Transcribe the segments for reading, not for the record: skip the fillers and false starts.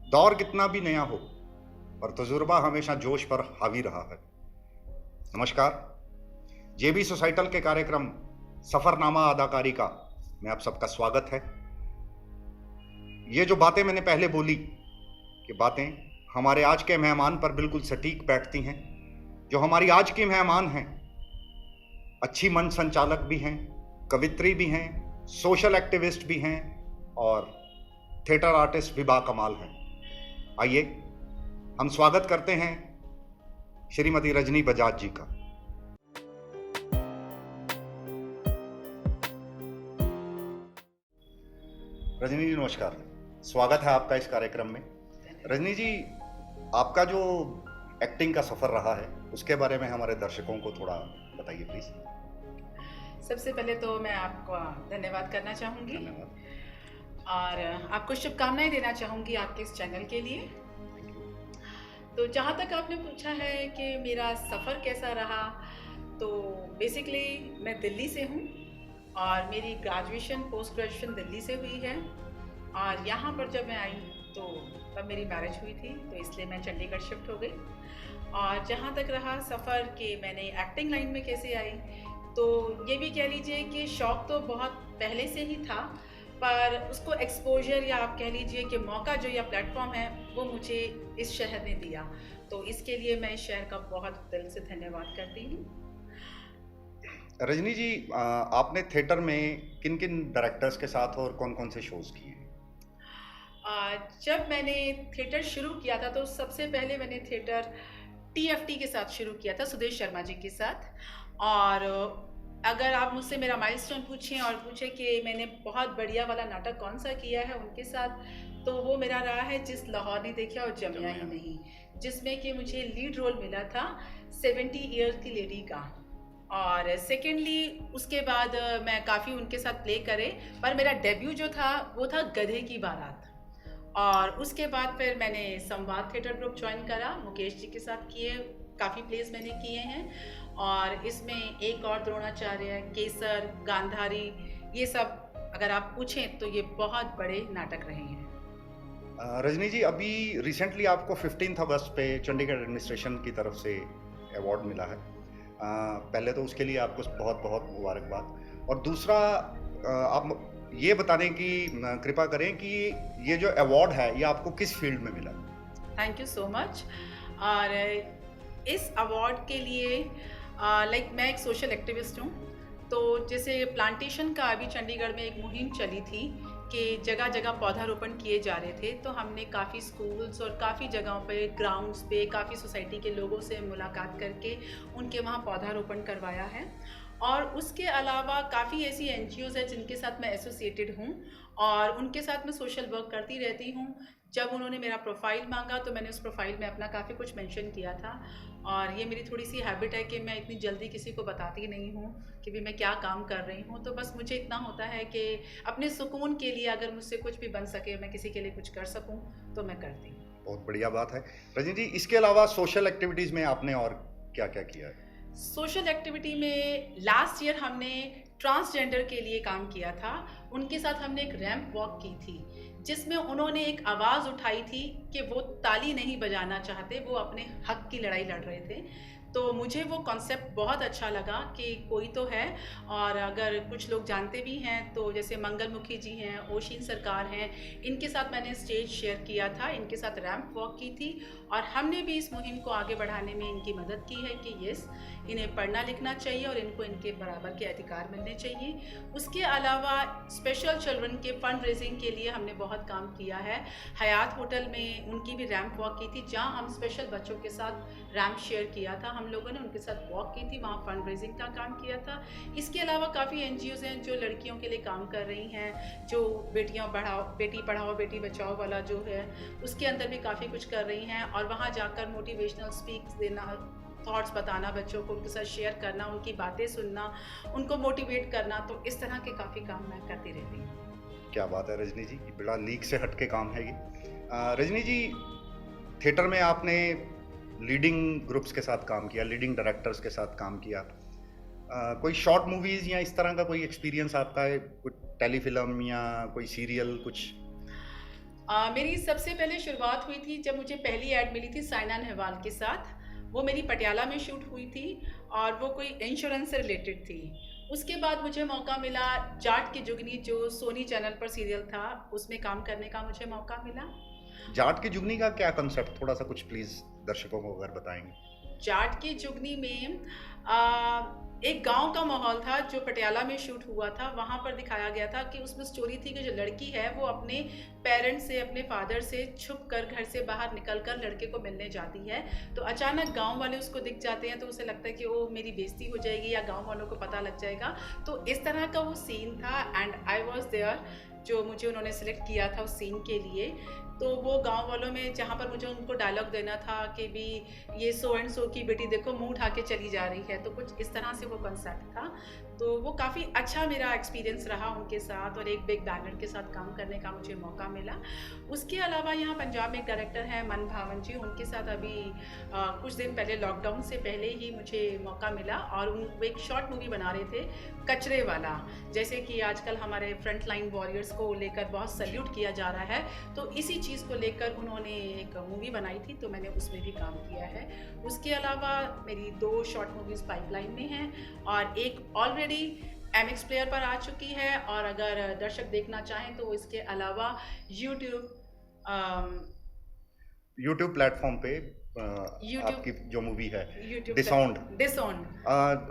दौर कितना भी नया हो, पर तजुर्बा हमेशा जोश पर हावी रहा है। नमस्कार, जेबी सोसाइटल के कार्यक्रम सफरनामा अदाकारी का में आप सबका स्वागत है। ये जो बातें मैंने पहले बोली, कि बातें हमारे आज के मेहमान पर बिल्कुल सटीक बैठती हैं। जो हमारी आज की मेहमान हैं, अच्छी मंच संचालक भी हैं, कवित्री भी हैं, सोशल एक्टिविस्ट भी हैं और थिएटर आर्टिस्ट भी बाकमाल हैं। आइए हम स्वागत करते हैं श्रीमती रजनी बजाज जी का। रजनी जी नमस्कार, स्वागत है आपका इस कार्यक्रम में। रजनी जी, आपका जो एक्टिंग का सफर रहा है उसके बारे में हमारे दर्शकों को थोड़ा बताइए प्लीज। सबसे पहले तो मैं आपको धन्यवाद करना चाहूँगी धन्यवाद। और आपको शुभकामनाएं देना चाहूँगी आपके इस चैनल के लिए। तो जहाँ तक आपने पूछा है कि मेरा सफ़र कैसा रहा, तो बेसिकली मैं दिल्ली से हूँ और मेरी ग्रेजुएशन पोस्ट ग्रेजुएशन दिल्ली से हुई है। और यहाँ पर जब मैं आई तो तब मेरी मैरिज हुई थी, तो इसलिए मैं चंडीगढ़ शिफ्ट हो गई। और जहाँ तक रहा सफ़र कि मैंने एक्टिंग लाइन में कैसे आई, तो ये भी कह लीजिए कि शौक़ तो बहुत पहले से ही था, पर उसको एक्सपोजर या आप कह लीजिए कि मौका जो या प्लेटफॉर्म है वो मुझे इस शहर ने दिया, तो इसके लिए मैं इस शहर का बहुत दिल से धन्यवाद करती हूँ। रजनी जी, आपने थिएटर में किन किन डायरेक्टर्स के साथ और कौन कौन से शोज किए हैं? जब मैंने थिएटर शुरू किया था तो सबसे पहले मैंने थिएटर टीएफटी के साथ शुरू किया था, सुदेश शर्मा जी के साथ। और अगर आप मुझसे मेरा माइलस्टोन पूछें और पूछें कि मैंने बहुत बढ़िया वाला नाटक कौन सा किया है उनके साथ, तो वो मेरा रहा है जिस लाहौर ने देखा और जमिया ही नहीं, जिसमें कि मुझे लीड रोल मिला था 70 ईयर्स की लेडी का। और सेकेंडली उसके बाद मैं काफ़ी उनके साथ प्ले करे, पर मेरा डेब्यू जो था वो था गधे की बारात। और उसके बाद फिर मैंने संवाद थिएटर ग्रुप ज्वाइन करा, मुकेश जी के साथ किए, काफ़ी प्लेस मैंने किए हैं। और इसमें एक और द्रोणाचार्य, केसर, गांधारी, ये सब अगर आप पूछें तो ये बहुत बड़े नाटक रहे हैं। रजनी जी, अभी रिसेंटली आपको 15 अगस्त पे चंडीगढ़ एडमिनिस्ट्रेशन की तरफ से अवार्ड मिला है। पहले तो उसके लिए आपको बहुत बहुत मुबारकबाद। और दूसरा, आप ये बताने की कृपा करें कि ये जो अवार्ड है ये आपको किस फील्ड में मिला? Thank you so much. और इस अवार्ड के लिए मैं एक सोशल एक्टिविस्ट हूँ, तो जैसे प्लांटेशन का अभी चंडीगढ़ में एक मुहिम चली थी कि जगह जगह पौधारोपण किए जा रहे थे, तो हमने काफ़ी स्कूल्स और काफ़ी जगहों पे, ग्राउंड्स पे, काफ़ी सोसाइटी के लोगों से मुलाकात करके उनके वहाँ पौधारोपण करवाया है। और उसके अलावा काफ़ी ऐसी एनजीओज़ हैं जिनके साथ मैं एसोसिएटेड हूँ और उनके साथ मैं सोशल वर्क करती रहती हूँ। जब उन्होंने मेरा प्रोफाइल मांगा तो मैंने उस प्रोफाइल में अपना काफ़ी कुछ मेंशन किया था। और ये मेरी थोड़ी सी हैबिट है कि मैं इतनी जल्दी किसी को बताती नहीं हूँ कि भी मैं क्या काम कर रही हूँ, तो बस मुझे इतना होता है कि अपने सुकून के लिए अगर मुझसे कुछ भी बन सके, मैं किसी के लिए कुछ कर सकूँ, तो मैं करती हूँ। बहुत बढ़िया बात है। रजनी जी, इसके अलावा सोशल एक्टिविटीज़ में आपने और क्या क्या किया है? सोशल एक्टिविटी में लास्ट ईयर हमने ट्रांसजेंडर के लिए काम किया था। उनके साथ हमने एक रैंप वॉक की थी, जिसमें उन्होंने एक आवाज़ उठाई थी कि वो ताली नहीं बजाना चाहते, वो अपने हक की लड़ाई लड़ रहे थे। तो मुझे वो कॉन्सेप्ट बहुत अच्छा लगा कि कोई तो है। और अगर कुछ लोग जानते भी हैं तो जैसे मंगलमुखी जी हैं, ओशिन सरकार हैं, इनके साथ मैंने स्टेज शेयर किया था, इनके साथ रैंप वॉक की थी। और हमने भी इस मुहिम को आगे बढ़ाने में इनकी मदद की है कि यस, इन्हें पढ़ना लिखना चाहिए और इनको इनके बराबर के अधिकार मिलने चाहिए। उसके अलावा स्पेशल चिल्ड्रन के फंड रेजिंग के लिए हमने बहुत काम किया है। हयात होटल में उनकी भी रैंप वॉक की थी, जहाँ हम स्पेशल बच्चों के साथ रैंप शेयर किया था। हम लोगों ने उनके साथ वॉक की थी, वहाँ फंड रेजिंग का काम किया था। इसके अलावा काफ़ी एनजीओज़ हैं जो लड़कियों के लिए काम कर रही हैं, जो बेटियाँ पढ़ाओ, बेटी पढ़ाओ बेटी बचाओ वाला जो है उसके अंदर भी काफ़ी कुछ कर रही हैं। और वहाँ जाकर मोटिवेशनल स्पीक्स देना, थॉट्स बताना बच्चों को, उनके साथ शेयर करना, उनकी बातें सुनना, उनको मोटिवेट करना, तो इस तरह के काफ़ी काम मैं करती रहती हूँ। क्या बात है रजनी जी, बड़ा लीक से हट के काम है ये। रजनी जी, थिएटर में आपने लीडिंग ग्रुप्स के साथ काम किया, लीडिंग डायरेक्टर्स के साथ काम किया। कोई शॉर्ट मूवीज़ या इस तरह का कोई एक्सपीरियंस आपका है, कुछ टेलीफिल्म या कोई सीरियल कुछ? मेरी सबसे पहले शुरुआत हुई थी जब मुझे पहली ऐड मिली थी साइना नेहवाल के साथ। वो मेरी पटियाला में शूट हुई थी और वो कोई इंश्योरेंस से रिलेटेड थी। उसके बाद मुझे मौका मिला जाट की जुगनी, जो सोनी चैनल पर सीरियल था, उसमें काम करने का मुझे मौका मिला। जाट की जुगनी का क्या कंसेप्ट, थोड़ा सा कुछ प्लीज दर्शकों को अगर बताएंगे। जाट की जुगनी में एक गांव का माहौल था जो पटियाला में शूट हुआ था। वहां पर दिखाया गया था कि उसमें स्टोरी थी कि जो लड़की है वो अपने पेरेंट्स से, अपने फादर से छुप कर घर से बाहर निकल कर लड़के को मिलने जाती है। तो अचानक गांव वाले उसको दिख जाते हैं, तो उसे लगता है कि वो मेरी बेइज्जती हो जाएगी या गांव वालों को पता लग जाएगा। तो इस तरह का वो सीन था एंड आई वॉज देयर, जो मुझे उन्होंने सेलेक्ट किया था उस सीन के लिए। तो वो गांव वालों में जहाँ पर मुझे उनको डायलॉग देना था कि भी ये सो एंड सो की बेटी देखो मुंह उठा के चली जा रही है, तो कुछ इस तरह से वो कॉन्सेप्ट था। तो वो काफ़ी अच्छा मेरा एक्सपीरियंस रहा उनके साथ, और एक बिग बैनर के साथ काम करने का मुझे मौका मिला। उसके अलावा यहाँ पंजाब में एक डायरेक्टर हैं मन भावन जी, उनके साथ अभी कुछ दिन पहले, लॉकडाउन से पहले ही मुझे मौका मिला, और वो एक शॉर्ट मूवी बना रहे थे कचरे वाला। जैसे कि आजकल हमारे फ्रंट लाइन वॉरियर्स को लेकर बहुत सल्यूट किया जा रहा है, तो इसी चीज़ को लेकर उन्होंने एक मूवी बनाई थी, तो मैंने उसमें भी काम किया है। उसके अलावा मेरी 2 शॉर्ट मूवीज़ पाइपलाइन में हैं, और एक ऑलरेडी एमएक्स प्लेयर पर आ चुकी है, और अगर दर्शक देखना चाहें तो इसके अलावा यूट्यूब प्लेटफॉर्म पे यूट्यूब आपकी जो मूवी है यूट्यूब डिसॉन्ड। डिसऑन।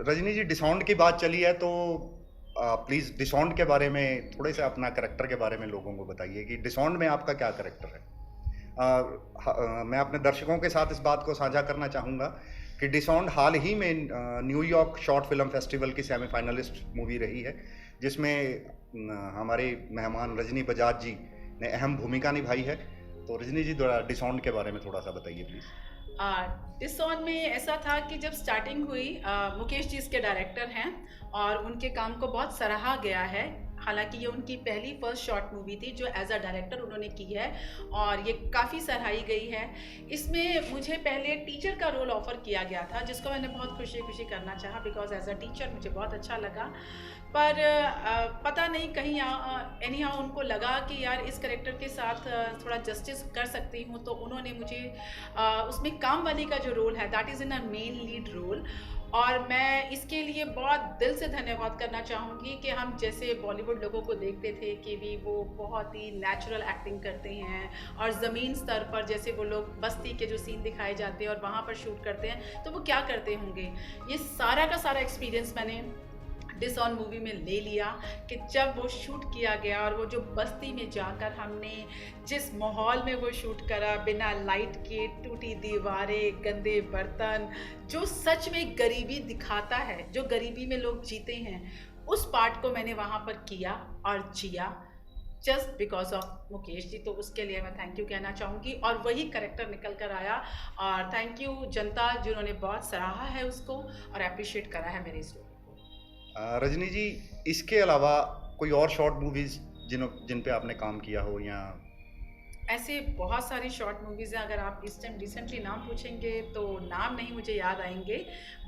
रजनी जी, डिसॉन्ड की बात चली है तो प्लीज डिसॉन्ड के बारे में थोड़े से अपना करेक्टर के बारे में लोगों को बताइए कि डिसॉन्ड में आपका क्या करेक्टर है। मैं अपने दर्शकों के साथ इस बात को साझा करना चाहूँगा कि डिसॉन्ड हाल ही में न्यूयॉर्क शॉर्ट फिल्म फेस्टिवल की सेमीफाइनलिस्ट मूवी रही है, जिसमें हमारे मेहमान रजनी बजाज जी ने अहम भूमिका निभाई है। तो रजनी जी, डिसॉन्ड के बारे में थोड़ा सा बताइए प्लीज़। डिसऑन में ऐसा था कि जब स्टार्टिंग हुई, मुकेश जी इसके डायरेक्टर हैं और उनके काम को बहुत सराहा गया है। हालांकि ये उनकी पहली फर्स्ट शॉर्ट मूवी थी जो एज अ डायरेक्टर उन्होंने की है, और ये काफ़ी सराही गई है। इसमें मुझे पहले टीचर का रोल ऑफर किया गया था, जिसको मैंने बहुत खुशी खुशी करना चाहा, बिकॉज एज अ टीचर मुझे बहुत अच्छा लगा। पर पता नहीं कहीं एनी हाउ उनको लगा कि यार इस करेक्टर के साथ थोड़ा जस्टिस कर सकती हूँ, तो उन्होंने मुझे उसमें काम वाली का जो रोल है that is in a main lead role. और मैं इसके लिए बहुत दिल से धन्यवाद करना चाहूँगी कि हम जैसे बॉलीवुड लोगों को देखते थे कि भी वो बहुत ही नेचुरल एक्टिंग करते हैं, और ज़मीन स्तर पर जैसे वो लोग बस्ती के जो सीन दिखाए जाते हैं और वहाँ पर शूट करते हैं, तो वो क्या करते होंगे। ये सारा का सारा एक्सपीरियंस मैंने डिसऑन मूवी में ले लिया कि जब वो शूट किया गया, और वो जो बस्ती में जाकर हमने जिस माहौल में वो शूट करा, बिना लाइट के, टूटी दीवारें, गंदे बर्तन, जो सच में गरीबी दिखाता है, जो गरीबी में लोग जीते हैं, उस पार्ट को मैंने वहाँ पर किया और जिया, just because of Mukesh ji. तो उसके लिए मैं थैंक यू कहना चाहूँगी, और वही करेक्टर निकल कर आया। और थैंक यू जनता जिन्होंने बहुत सराहा है उसको और अप्रिशिएट करा है मेरे इस रोल को। रजनी जी, इसके अलावा कोई और शॉर्ट मूवीज जिन पे आपने काम किया हो, या ऐसे बहुत सारी शॉर्ट मूवीज़ हैं, अगर आप इस टाइम रिसेंटली नाम पूछेंगे तो नाम नहीं मुझे याद आएंगे,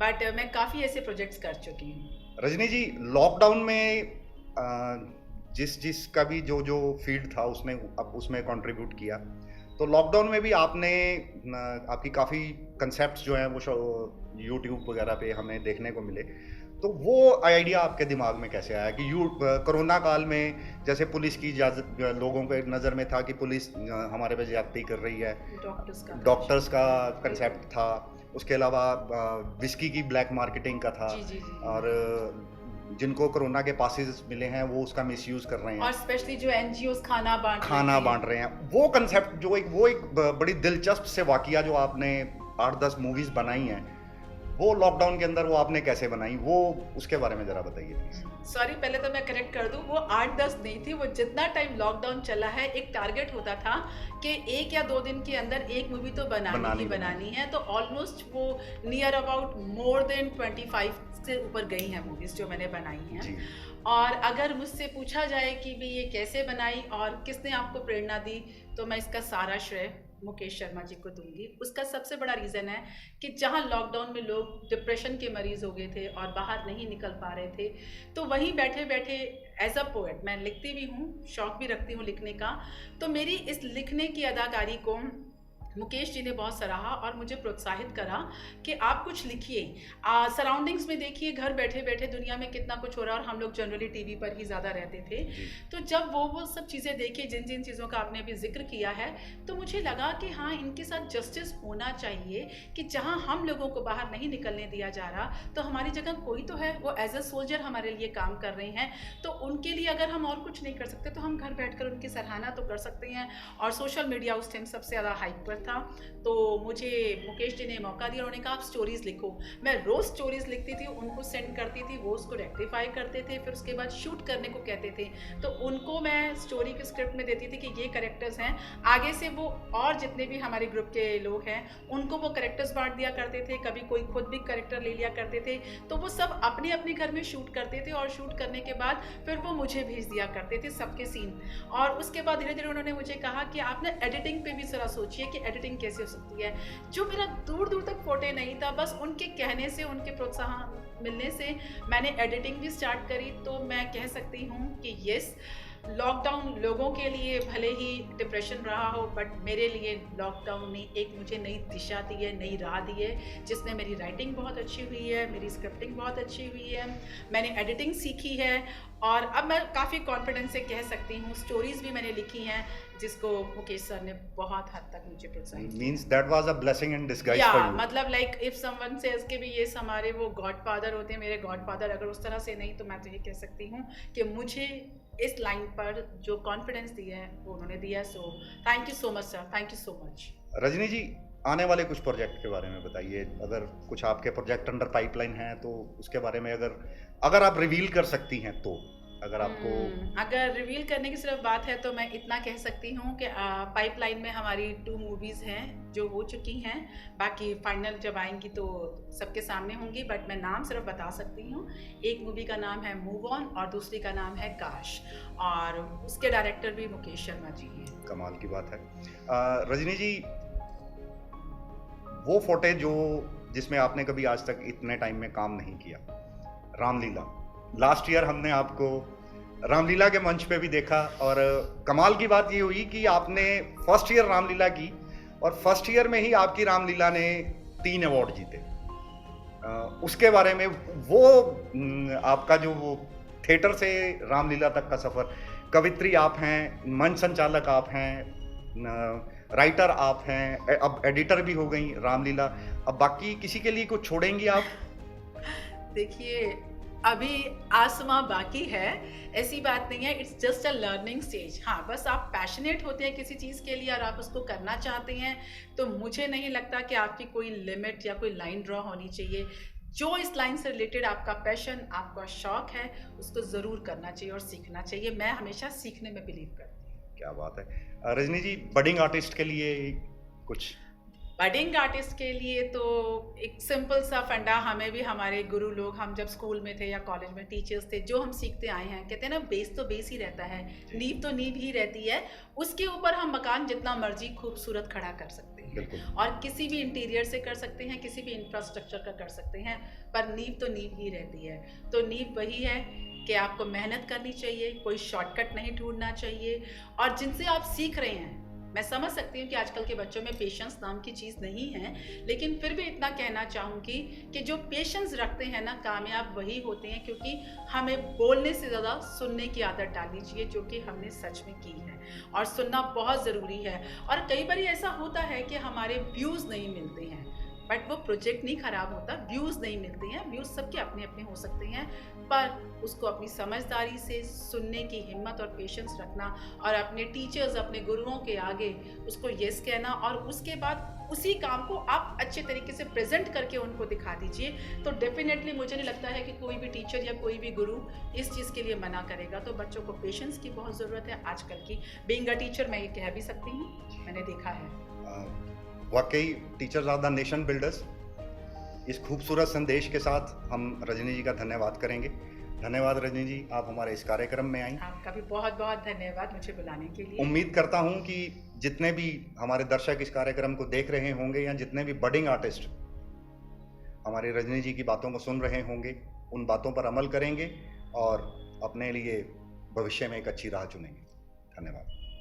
बट मैं काफ़ी ऐसे प्रोजेक्ट्स कर चुकी हूँ। रजनी जी, लॉकडाउन में जिसका भी जो फील्ड था उसने अब उसमें कंट्रीब्यूट किया, तो लॉकडाउन में भी आपने आपकी काफ़ी कंसेप्ट्स जो हैं वो यूट्यूब वगैरह पे हमें देखने को मिले। तो वो आइडिया आपके दिमाग में कैसे आया कि कोरोना काल में जैसे पुलिस की इजाज़त, लोगों के नज़र में था कि पुलिस हमारे पे ज्यादती कर रही है, डॉक्टर्स का कंसेप्ट था, उसके अलावा विस्की की ब्लैक मार्केटिंग का था, जी, जी, जी। और जिनको कोरोना के पासेस मिले हैं वो उसका मिसयूज कर रहे हैं, और स्पेशली जो एनजीओस खाना बांट रहे हैं। वो कंसेप्ट जो एक बड़ी दिलचस्प से वाकया जो आपने 8-10 मूवीज बनाई हैं, वो लॉकडाउन के अंदर वो आपने कैसे बनाई, वो उसके बारे में जरा बताइए प्लीज। सॉरी, पहले तो मैं करेक्ट कर दूं, वो 8-10 नहीं थी, वो जितना टाइम लॉकडाउन चला है एक टारगेट होता था कि 1 या 2 दिन के अंदर एक मूवी तो बनानी है। तो ऑलमोस्ट वो नियर अबाउट मोर देन 25 से ऊपर गई हैं मूवीज जो मैंने बनाई हैं। और अगर मुझसे पूछा जाए कि भी ये कैसे बनाई और किसने आपको प्रेरणा दी, तो मैं इसका सारा श्रेय मुकेश शर्मा जी को दूंगी। उसका सबसे बड़ा रीज़न है कि जहां लॉकडाउन में लोग डिप्रेशन के मरीज हो गए थे और बाहर नहीं निकल पा रहे थे, तो वहीं बैठे बैठे एज अ पोएट मैं लिखती भी हूँ, शौक भी रखती हूँ लिखने का। तो मेरी इस लिखने की अदाकारी को मुकेश जी ने बहुत सराहा और मुझे प्रोत्साहित करा कि आप कुछ लिखिए। सराउंडिंग्स में देखिए घर बैठे बैठे दुनिया में कितना कुछ हो रहा है और हम लोग जनरली टीवी पर ही ज़्यादा रहते थे। जी। तो जब वो सब चीज़ें देखी जिन जिन चीज़ों का आपने अभी जिक्र किया है, तो मुझे लगा कि हाँ, इनके साथ जस्टिस होना चाहिए कि जहाँ हम लोगों को बाहर नहीं निकलने दिया जा रहा, तो हमारी जगह कोई तो है, वो एज अ सोल्जर हमारे लिए काम कर रहे हैं। तो उनके लिए अगर हम और कुछ नहीं कर सकते तो हम घर बैठकर उनकी सराहना तो कर सकते हैं। और सोशल मीडिया उस टाइम सबसे ज़्यादा हाइप पर था, तो मुझे मुकेश जी ने मौका दिया। उन्होंने कहा आप स्टोरीज़ लिखो। मैं रोज़ स्टोरीज़ लिखती थी, उनको सेंड करती थी, वो उसको रेक्टिफाई करते थे, फिर उसके बाद शूट करने को कहते थे। तो उनको मैं स्टोरी की स्क्रिप्ट में देती थी कि ये कैरेक्टर्स हैं। आगे से वो और जितने भी हमारे ग्रुप के लोग हैं उनको वो कैरेक्टर्स बांट दिया करते थे, कभी कोई खुद भी कैरेक्टर ले लिया करते थे। तो वो सब अपने अपने घर में शूट करते थे और शूट करने के बाद फिर वो मुझे भेज दिया करते थे सबके सीन। और उसके बाद धीरे धीरे उन्होंने मुझे कहा कि आप ना एडिटिंग पे भी ज़रा सोचिए कि एडिटिंग कैसे हो सकती है। जो मेरा दूर दूर तक फोटे नहीं था, बस उनके कहने से, उनके प्रोत्साहन मिलने से मैंने एडिटिंग भी स्टार्ट करी। तो मैं कह सकती हूँ कि यस, लॉकडाउन लोगों के लिए भले ही डिप्रेशन रहा हो, बट मेरे लिए लॉकडाउन ने एक मुझे नई दिशा दी है, नई राह दी है, जिसमें मेरी राइटिंग बहुत अच्छी हुई है, मेरी स्क्रिप्टिंग बहुत अच्छी हुई है, मैंने एडिटिंग सीखी है और अब मैं काफ़ी कॉन्फिडेंस से कह सकती हूँ स्टोरीज़ भी मैंने लिखी हैं जिसको मुकेश सर ने बहुत हद तक मुझे प्रोत्साहित किया। Means that was a blessing in disguise या फॉर यू। मतलब लाइक इफ समवन सेज के भी ये हमारे वो गॉडफादर होते हैं, मेरे गॉडफादर, अगर उस तरह से नहीं तो मैं तो ये कह सकती हूँ कि मुझे इस लाइन पर जो कॉन्फिडेंस दिया है वो उन्होंने दिया। So thank you so much sir, thank you so much. Rajni ji, आने वाले कुछ प्रोजेक्ट के बारे में बताइए। अगर कुछ आपके प्रोजेक्ट अंडर पाइपलाइन हैं तो उसके बारे में अगर आप रिवील कर सकती हैं तो। अगर आपको अगर रिवील करने की सिर्फ बात है तो मैं इतना कह सकती हूँ कि पाइपलाइन में हमारी 2 मूवीज़ हैं जो हो चुकी हैं। बाकी फाइनल जब आएंगी तो सबके सामने होंगी, बट मैं नाम सिर्फ बता सकती हूँ। एक मूवी का नाम है मूव ऑन और दूसरी का नाम है काश, और उसके डायरेक्टर भी मुकेश शर्मा जी हैं। कमाल की बात है। रजनी जी, वो फोटे जिसमें आपने कभी आज तक इतने टाइम में काम नहीं किया, रामलीला। लास्ट ईयर हमने आपको रामलीला के मंच पे भी देखा और कमाल की बात ये हुई कि आपने फर्स्ट ईयर रामलीला की और फर्स्ट ईयर में ही आपकी रामलीला ने 3 अवार्ड जीते। उसके बारे में आपका जो वो थिएटर से रामलीला तक का सफ़र, कवित्री आप हैं, मंच संचालक आप हैं, राइटर आप हैं, अब एडिटर भी हो गई रामलीला, अब बाकी किसी के लिए कुछ छोड़ेंगी आप? देखिए, अभी आसमां बाकी है, ऐसी बात नहीं है। It's just a learning stage. हाँ, बस आप पैशनेट होते हैं किसी चीज़ के लिए और आप उसको करना चाहते हैं, तो मुझे नहीं लगता कि आपकी कोई लिमिट या कोई लाइन ड्रॉ होनी चाहिए। जो इस लाइन से रिलेटेड आपका पैशन, आपका शौक है, उसको ज़रूर करना चाहिए और सीखना चाहिए। मैं हमेशा सीखने में बिलीव करती हूँ। क्या बात है। रजनी जी, बडिंग आर्टिस्ट के लिए कुछ? बडिंग आर्टिस्ट के लिए तो एक सिंपल सा फंडा, हमें भी हमारे गुरु लोग, हम जब स्कूल में थे या कॉलेज में टीचर्स थे, जो हम सीखते आए हैं, कहते हैं ना बेस तो बेस ही रहता है, नींव तो नींव ही रहती है। उसके ऊपर हम मकान जितना मर्जी खूबसूरत खड़ा कर सकते हैं और किसी भी इंटीरियर से कर सकते हैं, किसी भी इंफ्रास्ट्रक्चर का कर सकते हैं, पर नींव तो नींव ही रहती है। तो नींव वही है कि आपको मेहनत करनी चाहिए, कोई शॉर्टकट नहीं ढूंढना चाहिए। और जिनसे आप सीख रहे हैं, मैं समझ सकती हूँ कि आजकल के बच्चों में पेशेंस नाम की चीज़ नहीं है, लेकिन फिर भी इतना कहना चाहूँगी कि जो पेशेंस रखते हैं ना, कामयाब वही होते हैं, क्योंकि हमें बोलने से ज़्यादा सुनने की आदत डालनी चाहिए, जो कि हमने सच में की है। और सुनना बहुत ज़रूरी है। और कई बार ऐसा होता है कि हमारे व्यूज़ नहीं मिलते हैं, बट वो प्रोजेक्ट नहीं ख़राब होता, व्यूज़ नहीं मिलते हैं। व्यूज़ सबके अपने अपने हो सकते हैं, पर उसको अपनी समझदारी से सुनने की हिम्मत और पेशेंस रखना और अपने टीचर्स, अपने गुरुओं के आगे उसको यस कहना, और उसके बाद उसी काम को आप अच्छे तरीके से प्रेजेंट करके उनको दिखा दीजिए। तो डेफिनेटली मुझे नहीं लगता है कि कोई भी टीचर या कोई भी गुरु इस चीज़ के लिए मना करेगा। तो बच्चों को पेशेंस की बहुत ज़रूरत है आजकल की। बीइंग अ टीचर मैं ये कह भी सकती हूँ, मैंने देखा है। वाकई teachers are the nation builders. इस खूबसूरत संदेश के साथ हम रजनी जी का धन्यवाद करेंगे। धन्यवाद रजनी जी, आप हमारे इस कार्यक्रम में आई। आपका भी बहुत बहुत धन्यवाद मुझे बुलाने के लिए। उम्मीद करता हूं कि जितने भी हमारे दर्शक इस कार्यक्रम को देख रहे होंगे या जितने भी बडिंग आर्टिस्ट हमारी रजनी जी की बातों को सुन रहे होंगे, उन बातों पर अमल करेंगे और अपने लिए भविष्य में एक अच्छी राह चुनेंगे। धन्यवाद।